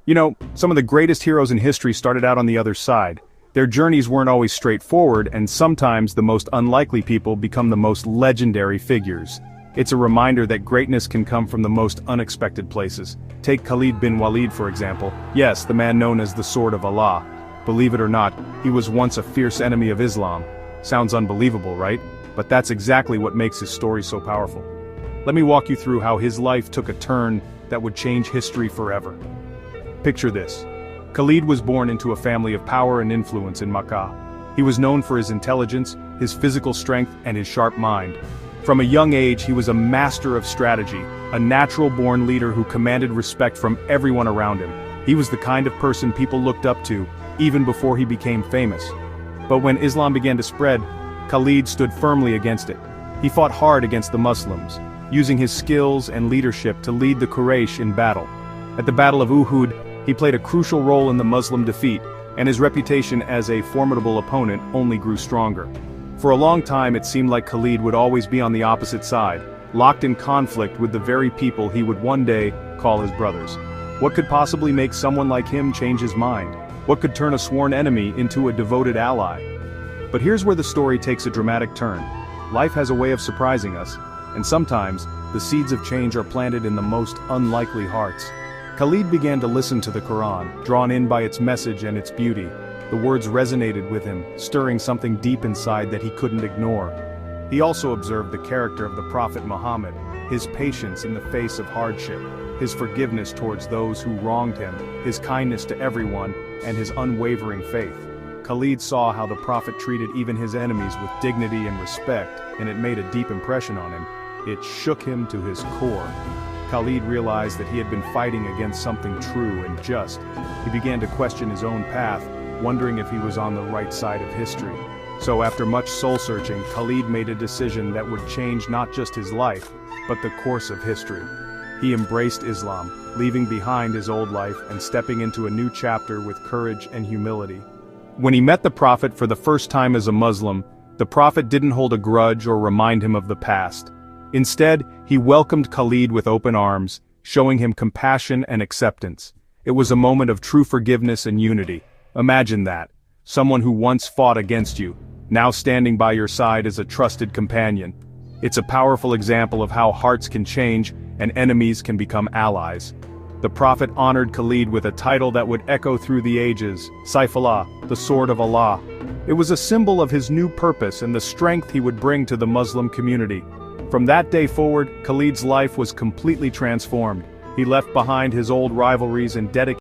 You know, some of the greatest heroes in history started out on the other side. Their journeys weren't always straightforward, and sometimes the most unlikely people become the most legendary figures. It's a reminder that greatness can come from the most unexpected places. Take Khalid bin Walid for example. Yes, the man known as the Sword of Allah. Believe it or not, he was once a fierce enemy of Islam. Sounds unbelievable, right? But that's exactly what makes his story so powerful. Let me walk you through how his life took a turn that would change history forever. Picture this. Khalid was born into a family of power and influence in Makkah. He was known for his intelligence, his physical strength, and his sharp mind. From a young age, he was a master of strategy, a natural-born leader who commanded respect from everyone around him. He was the kind of person people looked up to, even before he became famous. But when Islam began to spread, Khalid stood firmly against it. He fought hard against the Muslims, using his skills and leadership to lead the Quraysh in battle. At the Battle of Uhud, he played a crucial role in the Muslim defeat, and his reputation as a formidable opponent only grew stronger. For a long time it seemed like Khalid would always be on the opposite side, locked in conflict with the very people he would one day call his brothers. What could possibly make someone like him change his mind? What could turn a sworn enemy into a devoted ally? But here's where the story takes a dramatic turn. Life has a way of surprising us, and sometimes, the seeds of change are planted in the most unlikely hearts. Khalid began to listen to the Quran, drawn in by its message and its beauty. The words resonated with him, stirring something deep inside that he couldn't ignore. He also observed the character of the Prophet Muhammad, his patience in the face of hardship, his forgiveness towards those who wronged him, his kindness to everyone, and his unwavering faith. Khalid saw how the Prophet treated even his enemies with dignity and respect, and it made a deep impression on him. It shook him to his core. Khalid realized that he had been fighting against something true and just. He began to question his own path, wondering if he was on the right side of history. So after much soul-searching, Khalid made a decision that would change not just his life, but the course of history. He embraced Islam, leaving behind his old life and stepping into a new chapter with courage and humility. When he met the Prophet for the first time as a Muslim, the Prophet didn't hold a grudge or remind him of the past. Instead, he welcomed Khalid with open arms, showing him compassion and acceptance. It was a moment of true forgiveness and unity. Imagine that. Someone who once fought against you, now standing by your side as a trusted companion. It's a powerful example of how hearts can change and enemies can become allies. The Prophet honored Khalid with a title that would echo through the ages, Saifullah, the Sword of Allah. It was a symbol of his new purpose and the strength he would bring to the Muslim community. From that day forward, Khalid's life was completely transformed. He left behind his old rivalries and dedicated